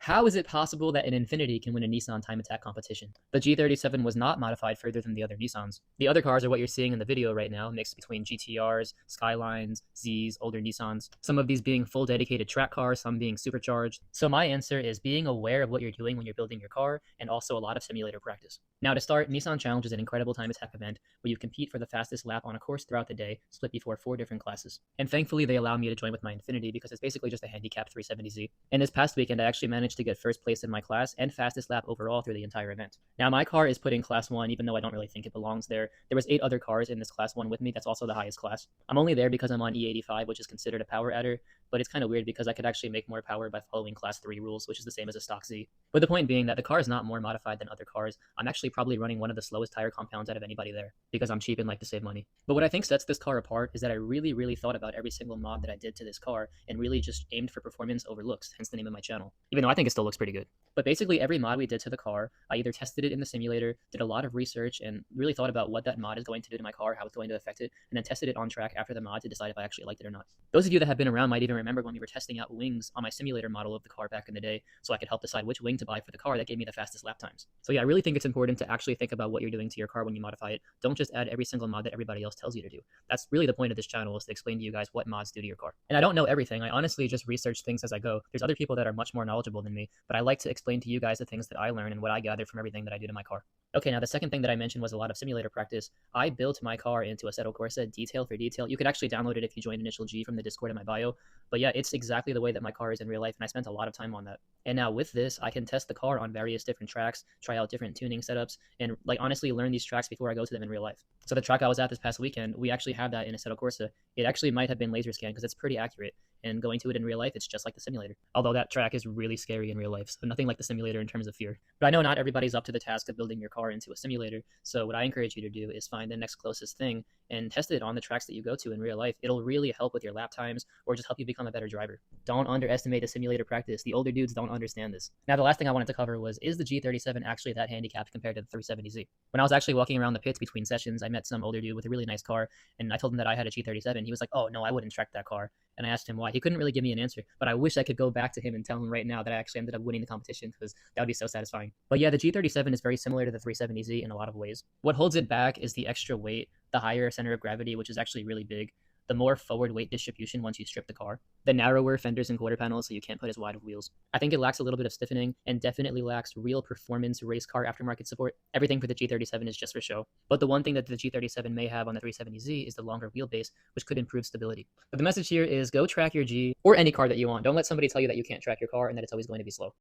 How is it possible that an Infiniti can win a Nissan time attack competition? The G37 was not modified further than the other Nissans. The other cars are what you're seeing in the video right now, mixed between GTRs, Skylines, Zs, older Nissans, some of these being full dedicated track cars, some being supercharged. So my answer is being aware of what you're doing when you're building your car, and also a lot of simulator practice. Now to start, Nissan Challenge is an incredible time attack event where you compete for the fastest lap on a course throughout the day, split before 4 different classes. And thankfully they allow me to join with my Infiniti because it's basically just a handicap 370Z. And this past weekend I actually managed to get first place in my class and fastest lap overall through the entire event. Now my car is put in class 1 even though I don't really think it belongs there. There was 8 other cars in this class 1 with me. That's also the highest class. I'm only there because I'm on E85, which is considered a power adder, but it's kind of weird because I could actually make more power by following class 3 rules, which is the same as a stock Z. But the point being that the car is not more modified than other cars. I'm actually probably running one of the slowest tire compounds out of anybody there because I'm cheap and like to save money. But what I think sets this car apart is that I really thought about every single mod that I did to this car and really just aimed for performance over looks, hence the name of my channel. Even though I think it still looks pretty good. But basically every mod we did to the car, I either tested it in the simulator, did a lot of research, and really thought about what that mod is going to do to my car, how it's going to affect it, and then tested it on track after the mod to decide if I actually liked it or not. Those of you that have been around might even remember when we were testing out wings on my simulator model of the car back in the day, so I could help decide which wing to buy for the car that gave me the fastest lap times. So yeah, I really think it's important to actually think about what you're doing to your car when you modify it. Don't just add every single mod that everybody else tells you to do. That's really the point of this channel, is to explain to you guys what mods do to your car. And I don't know everything. I honestly just research things as I go. There's other people that are much more knowledgeable than me, but I like to explain to you guys the things that I learn and what I gather from everything that I do to my car. Okay, now the second thing that I mentioned was a lot of simulator practice. I built my car into Assetto Corsa detail for detail. You could actually download it if you join Initial G from the Discord in my bio. But yeah, it's exactly the way that my car is in real life, and I spent a lot of time on that. And now with this, I can test the car on various different tracks, try out different tuning setups, and like honestly learn these tracks before I go to them in real life. So the track I was at this past weekend, we actually have that in Assetto Corsa. It actually might have been laser scanned because it's pretty accurate. And going to it in real life, it's just like the simulator. Although that track is really scary in real life, so nothing like the simulator in terms of fear. But I know not everybody's up to the task of building your car into a simulator, so what I encourage you to do is find the next closest thing and test it on the tracks that you go to in real life. It'll really help with your lap times or just help you become a better driver. Don't underestimate the simulator practice. The older dudes don't understand this. Now, the last thing I wanted to cover was, is the G37 actually that handicapped compared to the 370Z? When I was actually walking around the pits between sessions, I met some older dude with a really nice car, and I told him that I had a G37. He was like, oh, no, I wouldn't track that car. And I asked him why. He couldn't really give me an answer, but I wish I could go back to him and tell him right now that I actually ended up winning the competition, because that would be so satisfying. But yeah, the G37 is very similar to the 370Z in a lot of ways. What holds it back is the extra weight, the higher center of gravity, which is actually really big, the more forward weight distribution once you strip the car, the narrower fenders and quarter panels so you can't put as wide of wheels. I think it lacks a little bit of stiffening and definitely lacks real performance race car aftermarket support. Everything for the G37 is just for show. But the one thing that the G37 may have on the 370Z is the longer wheelbase, which could improve stability. But the message here is go track your G or any car that you want. Don't let somebody tell you that you can't track your car and that it's always going to be slow.